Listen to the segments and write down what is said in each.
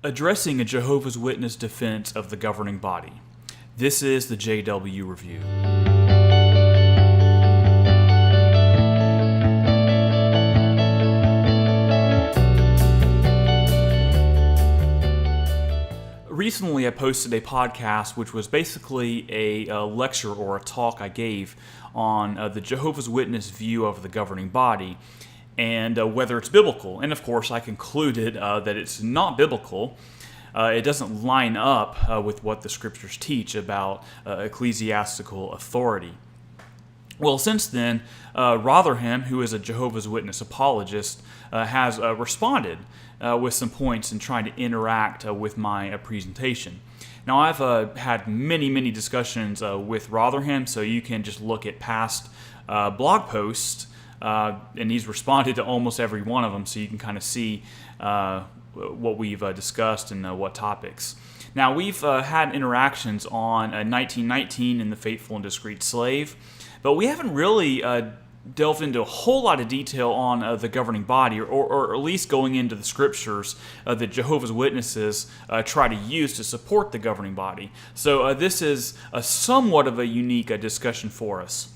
Addressing a Jehovah's Witness defense of the governing body. This is the JW Review. Recently, I posted a podcast which was basically a lecture or a talk I gave on the Jehovah's Witness view of the governing body and whether it's biblical. And of course, I concluded that it's not biblical. It doesn't line up with what the scriptures teach about ecclesiastical authority. Well, since then, Rotherham, who is a Jehovah's Witness apologist, has responded with some points and trying to interact with my presentation. Now, I've had many discussions with Rotherham, so you can just look at past blog posts, and he's responded to almost every one of them, so you can kind of see what we've discussed and what topics. Now, we've had interactions on 1919 and the Faithful and Discreet Slave, but we haven't really delved into a whole lot of detail on the governing body, or at least going into the scriptures that Jehovah's Witnesses try to use to support the governing body. So this is somewhat of a unique discussion for us.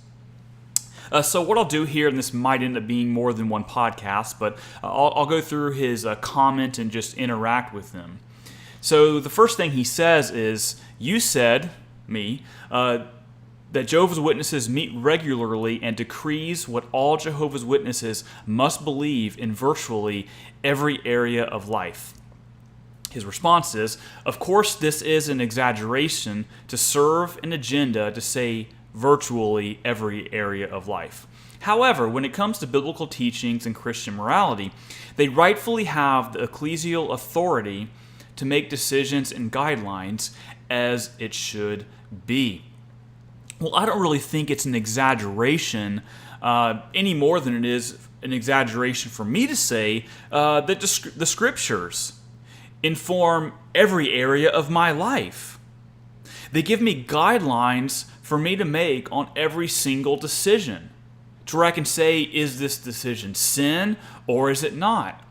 So what I'll do here, and this might end up being more than one podcast, but I'll go through his comment and just interact with them. So the first thing he says is, you said, that Jehovah's Witnesses meet regularly and decrees what all Jehovah's Witnesses must believe in virtually every area of life. His response is, of course this is an exaggeration to serve an agenda to say virtually every area of life. However, when it comes to biblical teachings and Christian morality, they rightfully have the ecclesial authority to make decisions and guidelines as it should be. Well, I don't really think it's an exaggeration any more than it is an exaggeration for me to say that the scriptures inform every area of my life. They give me guidelines for me to make on every single decision, to where I can say, is this decision sin or is it not?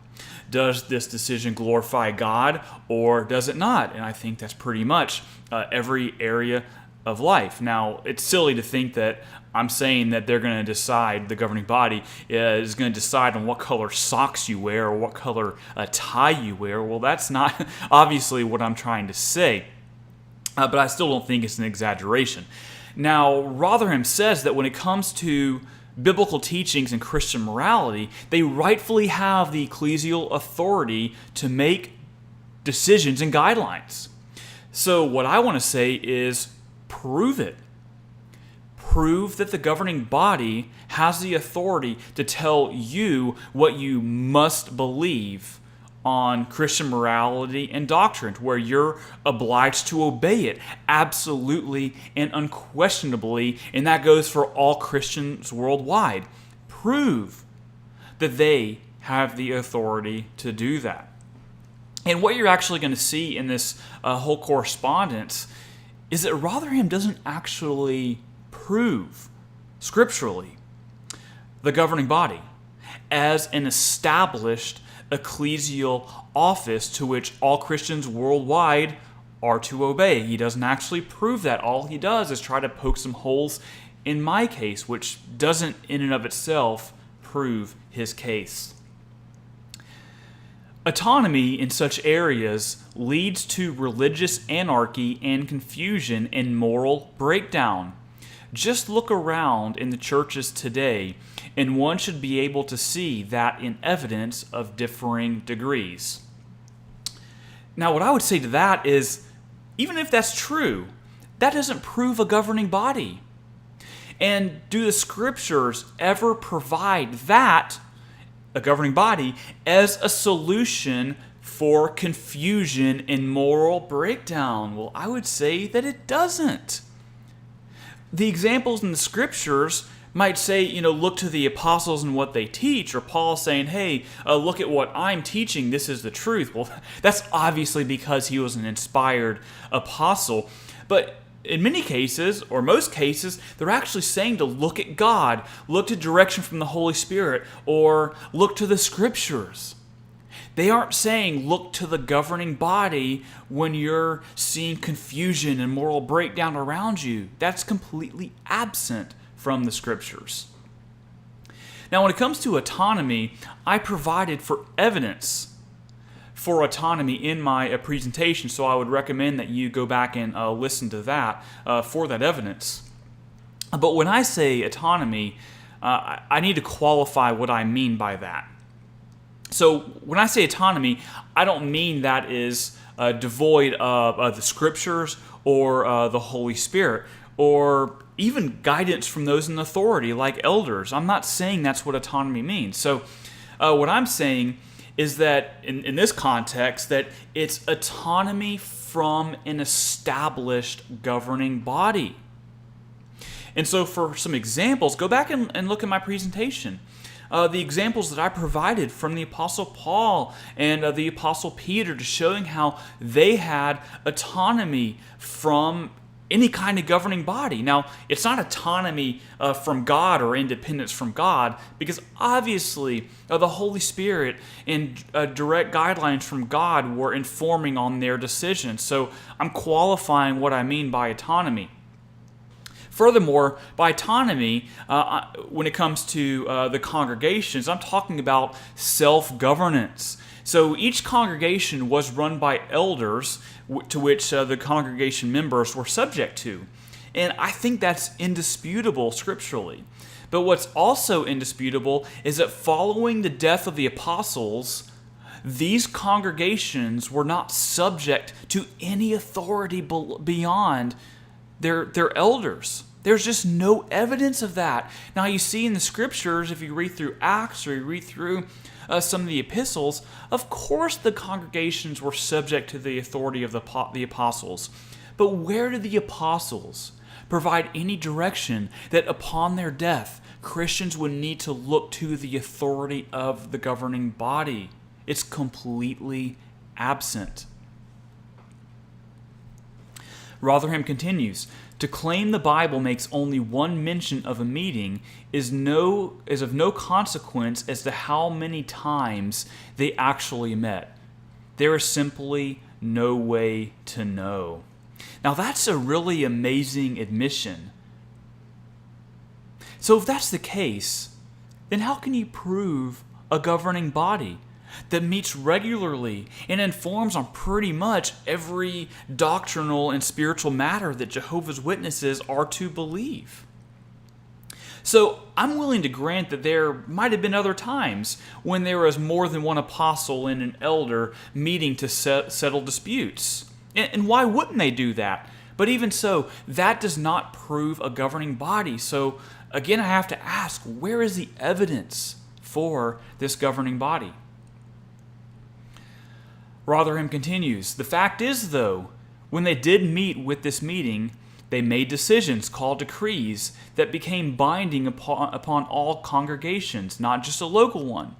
Does this decision glorify God or does it not? And I think that's pretty much every area of life. Now, it's silly to think that I'm saying that they're going to decide, the governing body is going to decide on what color socks you wear or what color tie you wear. Well, that's not obviously what I'm trying to say, but I still don't think it's an exaggeration. Now, Rotherham says that when it comes to biblical teachings and Christian morality, they rightfully have the ecclesial authority to make decisions and guidelines. So what I want to say is, prove it. Prove that the governing body has the authority to tell you what you must believe on Christian morality and doctrine, where you're obliged to obey it absolutely and unquestionably, and that goes for all Christians worldwide. Prove that they have the authority to do that. And what you're actually going to see in this whole correspondence is that Rotherham doesn't actually prove scripturally the governing body as an established ecclesial office to which all Christians worldwide are to obey. He doesn't actually prove that. All he does is try to poke some holes in my case, which doesn't in and of itself prove his case. Autonomy in such areas leads to religious anarchy and confusion and moral breakdown. Just look around in the churches today, and one should be able to see that in evidence of differing degrees. Now, what I would say to that is, even if that's true, that doesn't prove a governing body. And do the scriptures ever provide that, a governing body, as a solution for confusion and moral breakdown? Well, I would say that it doesn't. The examples in the scriptures might say, look to the apostles and what they teach, or Paul saying, hey, look at what I'm teaching, this is the truth. Well, that's obviously because he was an inspired apostle. But in many cases, or most cases, they're actually saying to look at God, look to direction from the Holy Spirit, or look to the Scriptures. They aren't saying look to the governing body when you're seeing confusion and moral breakdown around you. That's completely absent from the Scriptures. Now, when it comes to autonomy, I provided for evidence for autonomy in my presentation, so I would recommend that you go back and listen to that for that evidence. But when I say autonomy, I need to qualify what I mean by that. So when I say autonomy, I don't mean that is devoid of the Scriptures or the Holy Spirit or even guidance from those in authority like elders. I'm not saying that's what autonomy means. So what I'm saying is that in this context, that it's autonomy from an established governing body. And so for some examples, go back and look at my presentation. The examples that I provided from the Apostle Paul and the Apostle Peter, to showing how they had autonomy from any kind of governing body. Now, it's not autonomy from God or independence from God, because obviously the Holy Spirit and direct guidelines from God were informing on their decisions. So I'm qualifying what I mean by autonomy. Furthermore, by autonomy, when it comes to the congregations, I'm talking about self-governance. So each congregation was run by elders to which the congregation members were subject to. And I think that's indisputable scripturally. But what's also indisputable is that following the death of the apostles, these congregations were not subject to any authority beyond their elders. There's just no evidence of that. Now, you see in the Scriptures, if you read through Acts or you read through some of the epistles, of course the congregations were subject to the authority of the apostles. But where did the apostles provide any direction that upon their death, Christians would need to look to the authority of the governing body? It's completely absent. Rotherham continues, to claim the Bible makes only one mention of a meeting is of no consequence as to how many times they actually met. There is simply no way to know. Now that's a really amazing admission. So if that's the case, then how can you prove a governing body that meets regularly and informs on pretty much every doctrinal and spiritual matter that Jehovah's Witnesses are to believe? So I'm willing to grant that there might have been other times when there was more than one apostle and an elder meeting to settle disputes. And why wouldn't they do that? But even so, that does not prove a governing body. So again, I have to ask, where is the evidence for this governing body? Rotherham continues, the fact is, though, when they did meet with this meeting, they made decisions called decrees that became binding upon all congregations, not just a local one.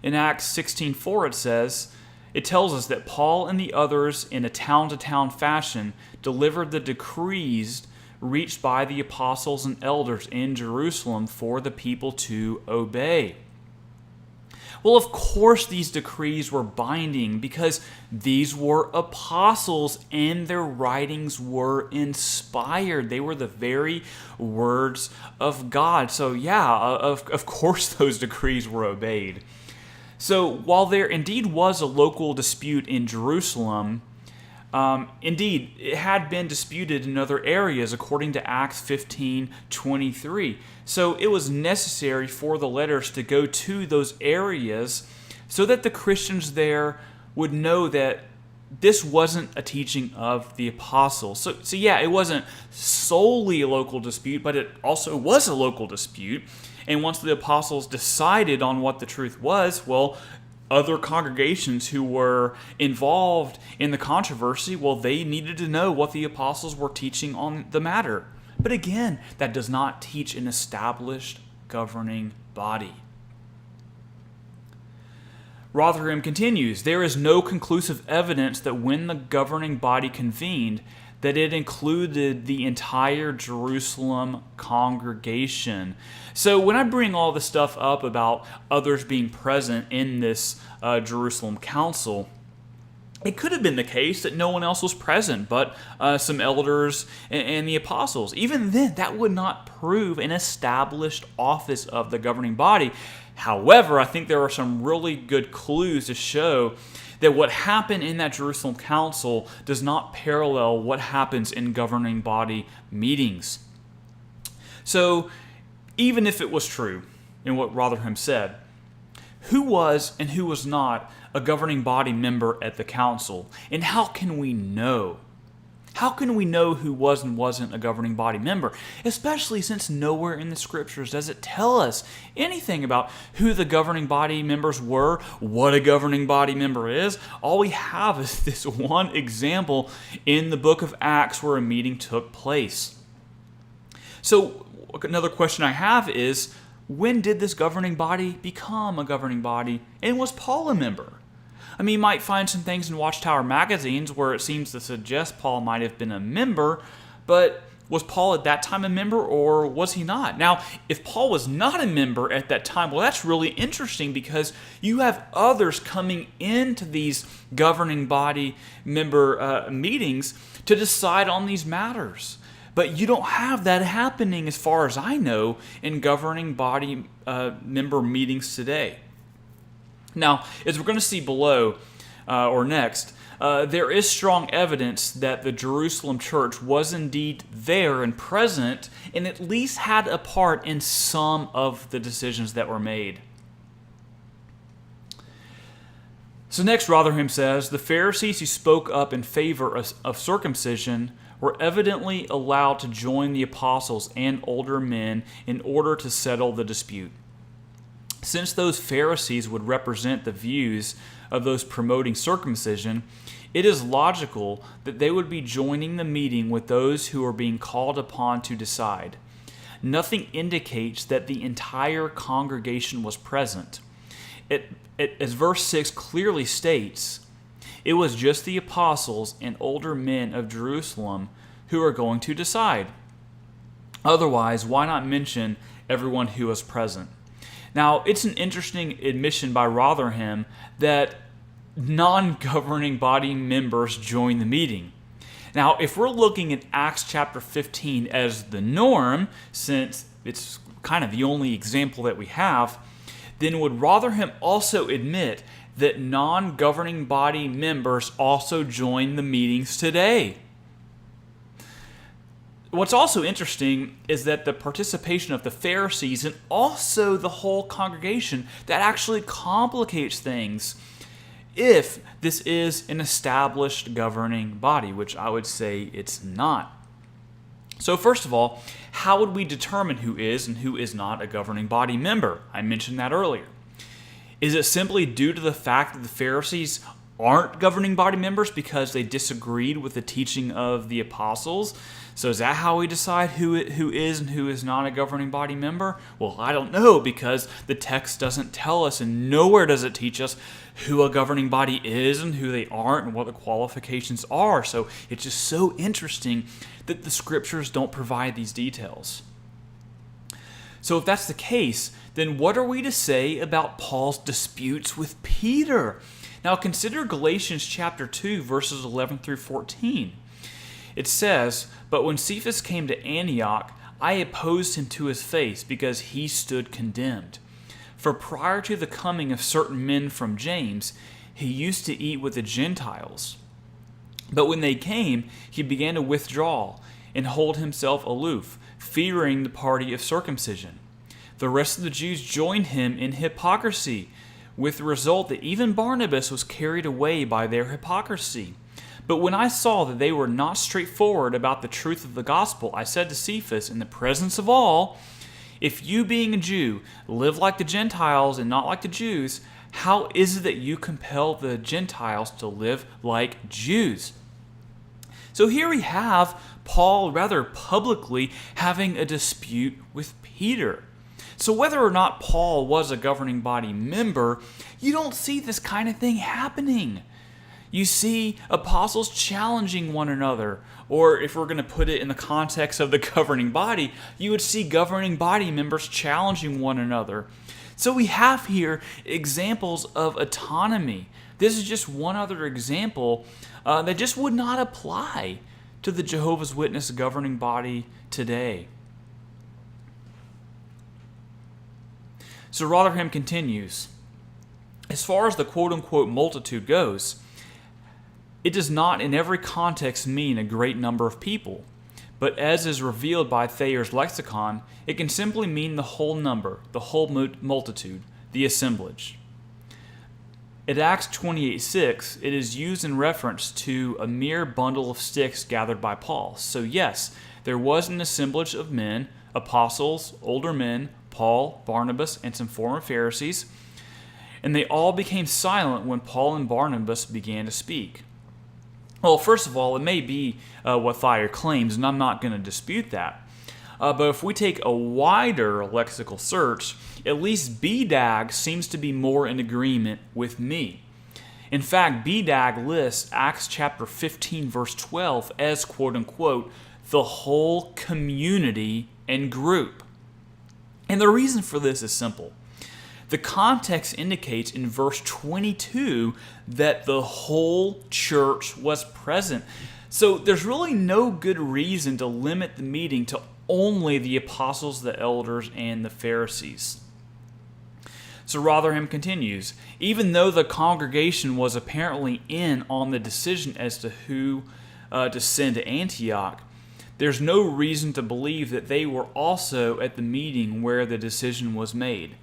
In Acts 16:4 it tells us that Paul and the others in a town-to-town fashion delivered the decrees reached by the apostles and elders in Jerusalem for the people to obey. Well, of course these decrees were binding because these were apostles and their writings were inspired. They were the very words of God. So yeah, of course those decrees were obeyed. So while there indeed was a local dispute in Jerusalem, indeed, it had been disputed in other areas according to Acts 15:23. So it was necessary for the letters to go to those areas so that the Christians there would know that this wasn't a teaching of the apostles. So yeah, it wasn't solely a local dispute, but it also was a local dispute. And once the apostles decided on what the truth was, well, other congregations who were involved in the controversy, well, they needed to know what the apostles were teaching on the matter. But again, that does not teach an established governing body. Rotherham continues, there is no conclusive evidence that when the governing body convened, that it included the entire Jerusalem congregation. So when I bring all this stuff up about others being present in this Jerusalem council, it could have been the case that no one else was present but some elders and the apostles. Even then, that would not prove an established office of the governing body. However, I think there are some really good clues to show that what happened in that Jerusalem council does not parallel what happens in governing body meetings. So, even if it was true in what Rotherham said, who was and who was not a governing body member at the council? And how can we know? How can we know who was and wasn't a governing body member? Especially since nowhere in the scriptures does it tell us anything about who the governing body members were, what a governing body member is. All we have is this one example in the book of Acts where a meeting took place. So another question I have is, when did this governing body become a governing body? And was Paul a member? I mean, you might find some things in Watchtower magazines where it seems to suggest Paul might have been a member, but was Paul at that time a member or was he not? Now, if Paul was not a member at that time, well, that's really interesting because you have others coming into these governing body member meetings to decide on these matters. But you don't have that happening, as far as I know, in governing body member meetings today. Now, as we're going to see below, or next, there is strong evidence that the Jerusalem church was indeed there and present, and at least had a part in some of the decisions that were made. So next, Rotherham says, the Pharisees who spoke up in favor of circumcision were evidently allowed to join the apostles and older men in order to settle the dispute. Since those Pharisees would represent the views of those promoting circumcision, it is logical that they would be joining the meeting with those who are being called upon to decide. Nothing indicates that the entire congregation was present. As verse 6 clearly states, it was just the apostles and older men of Jerusalem who are going to decide. Otherwise, why not mention everyone who was present? Now, it's an interesting admission by Rotherham that non-governing body members join the meeting. Now, if we're looking at Acts chapter 15 as the norm, since it's kind of the only example that we have, then would Rotherham also admit that non-governing body members also join the meetings today? What's also interesting is that the participation of the Pharisees and also the whole congregation, that actually complicates things if this is an established governing body, which I would say it's not. So first of all, how would we determine who is and who is not a governing body member? I mentioned that earlier. Is it simply due to the fact that the Pharisees aren't governing body members because they disagreed with the teaching of the apostles? So is that how we decide who is and who is not a governing body member? Well, I don't know, because the text doesn't tell us, and nowhere does it teach us who a governing body is and who they aren't and what the qualifications are. So it's just so interesting that the scriptures don't provide these details. So if that's the case, then what are we to say about Paul's disputes with Peter? Now consider Galatians chapter 2, verses 11 through 14. It says, "But when Cephas came to Antioch, I opposed him to his face because he stood condemned. For prior to the coming of certain men from James, he used to eat with the Gentiles. But when they came, he began to withdraw and hold himself aloof, fearing the party of circumcision. The rest of the Jews joined him in hypocrisy, with the result that even Barnabas was carried away by their hypocrisy. But when I saw that they were not straightforward about the truth of the gospel, I said to Cephas in the presence of all, 'If you, being a Jew, live like the Gentiles and not like the Jews, how is it that you compel the Gentiles to live like Jews?'" So here we have Paul rather publicly having a dispute with Peter. So whether or not Paul was a governing body member, you don't see this kind of thing happening. You see apostles challenging one another. Or if we're going to put it in the context of the governing body, you would see governing body members challenging one another. So we have here examples of autonomy. This is just one other example that just would not apply to the Jehovah's Witness governing body today. So Rotherham continues, as far as the quote-unquote multitude goes, it does not in every context mean a great number of people, but as is revealed by Thayer's lexicon, it can simply mean the whole number, the whole multitude, the assemblage. At Acts 28:6, it is used in reference to a mere bundle of sticks gathered by Paul. So yes, there was an assemblage of men, apostles, older men, Paul, Barnabas, and some former Pharisees, and they all became silent when Paul and Barnabas began to speak. Well, first of all, it may be what Thayer claims, and I'm not going to dispute that. But if we take a wider lexical search, at least BDAG seems to be more in agreement with me. In fact, BDAG lists Acts chapter 15, verse 12 as, quote-unquote, the whole community and group. And the reason for this is simple. The context indicates in verse 22 that the whole church was present. So there's really no good reason to limit the meeting to only the apostles, the elders, and the Pharisees. So Rotherham continues, even though the congregation was apparently in on the decision as to who to send to Antioch, there's no reason to believe that they were also at the meeting where the decision was made.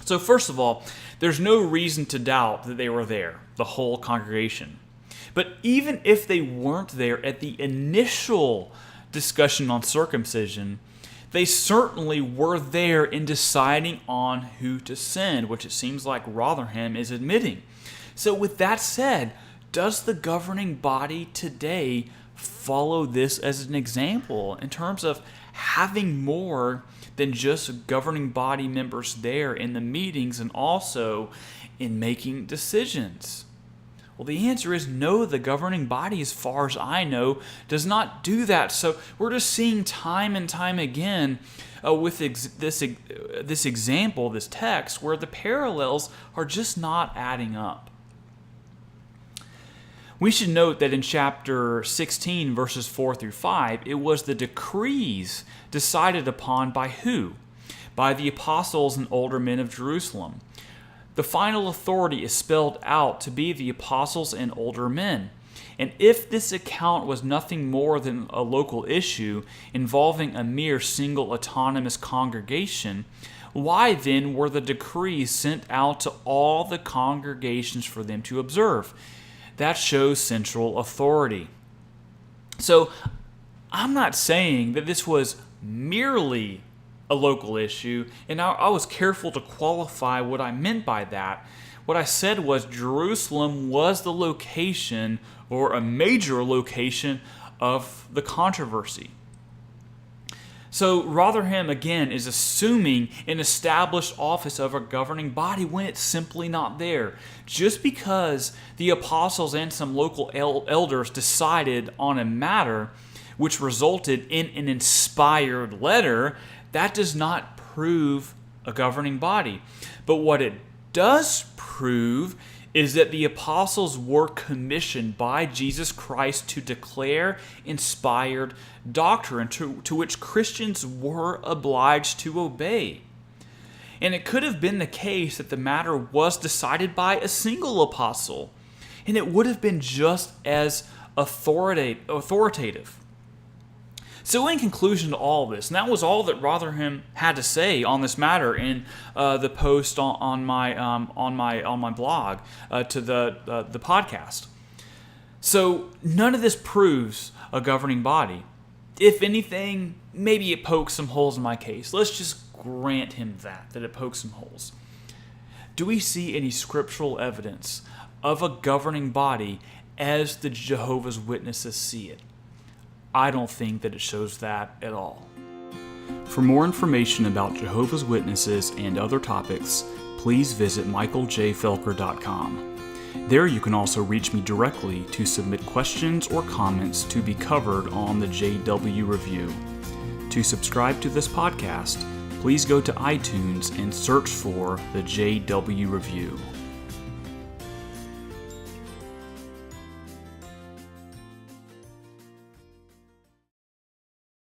So first of all, there's no reason to doubt that they were there, the whole congregation. But even if they weren't there at the initial discussion on circumcision, they certainly were there in deciding on who to send, which it seems like Rotherham is admitting. So with that said, does the governing body today follow this as an example in terms of having more than just governing body members there in the meetings and also in making decisions? Well, the answer is no, the governing body, as far as I know, does not do that. So we're just seeing time and time again with this example, this text, where the parallels are just not adding up. We should note that in chapter 16, verses 4 through 5, it was the decrees decided upon by who? By the apostles and older men of Jerusalem. The final authority is spelled out to be the apostles and older men. And if this account was nothing more than a local issue involving a mere single autonomous congregation, why then were the decrees sent out to all the congregations for them to observe? That shows central authority. So I'm not saying that this was merely a local issue, and I was careful to qualify what I meant by that. What I said was Jerusalem was the location or a major location of the controversy. So Rotherham, again, is assuming an established office of a governing body when it's simply not there. Just because the apostles and some local elders decided on a matter which resulted in an inspired letter, that does not prove a governing body. But what it does prove is that the apostles were commissioned by Jesus Christ to declare inspired doctrine to which Christians were obliged to obey. And it could have been the case that the matter was decided by a single apostle, and it would have been just as authoritative. So in conclusion to all this, and that was all that Rotherham had to say on this matter in the post on my blog to the podcast. So none of this proves a governing body. If anything, maybe it pokes some holes in my case. Let's just grant him that it pokes some holes. Do we see any scriptural evidence of a governing body as the Jehovah's Witnesses see it? I don't think that it shows that at all. For more information about Jehovah's Witnesses and other topics, please visit michaeljfelker.com. There you can also reach me directly to submit questions or comments to be covered on the JW Review. To subscribe to this podcast, please go to iTunes and search for the JW Review.